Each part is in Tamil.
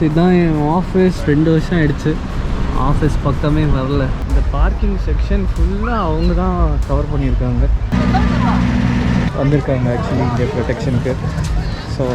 இதுதான் என் ஆஃபீஸ். 2 வருஷம் ஆயிடுச்சு ஆஃபீஸ் பக்கமே வரல. இந்த பார்க்கிங் செக்ஷன் ஃபுல்லாக அவங்க தான் கவர் பண்ணியிருக்காங்க, வந்திருக்காங்க ஆக்சுவலி இங்கே ப்ரொடெக்ஷனுக்கு. ஸோ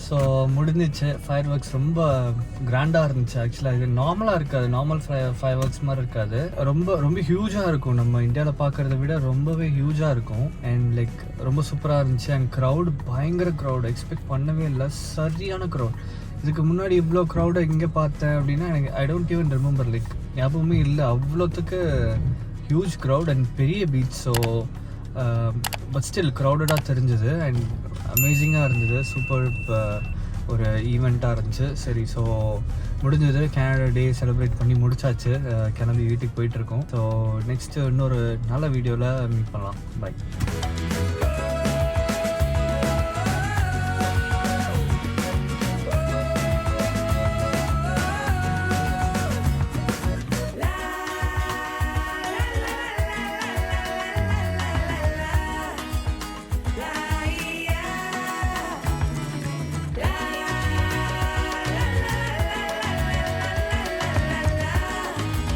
ஸோ முடிஞ்சிச்சு. ஃபயர் ஒர்க்ஸ் ரொம்ப கிராண்டாக இருந்துச்சு. ஆக்சுவலாக இது நார்மலாக இருக்காது, நார்மல் ஃபயர் ஒர்க்ஸ் மாதிரி இருக்காது. ரொம்ப ரொம்ப ஹியூஜாக இருக்கும், நம்ம இந்தியாவில் பார்க்குறத விட ரொம்பவே ஹியூஜாக இருக்கும். அண்ட் லைக் ரொம்ப சூப்பராக இருந்துச்சு. அண்ட் க்ரௌட் பயங்கர க்ரௌட், எக்ஸ்பெக்ட் பண்ணவே இல்லை, சரியான க்ரௌட். இதுக்கு முன்னாடி இவ்வளோ க்ரௌடை இங்கே பார்த்தேன் அப்படின்னா எனக்கு I don't even remember, like ஞாபகமே இல்லை. அவ்வளோத்துக்கு ஹியூஜ் க்ரௌட் அண்ட் பெரிய பீச். ஸோ பட் ஸ்டில் க்ரௌடடாக தெரிஞ்சது அண்ட் அமேசிங்காக இருந்தது. சூப்பர் ஒரு ஈவெண்ட்டாக இருந்துச்சு. சரி, ஸோ முடிஞ்சது. கனடா டே செலிப்ரேட் பண்ணி முடிச்சாச்சு. கிளம்பி வீட்டுக்கு போயிட்டுருக்கோம். ஸோ நெக்ஸ்ட்டு இன்னொரு நல்ல வீடியோவில் மீட் பண்ணலாம். பை.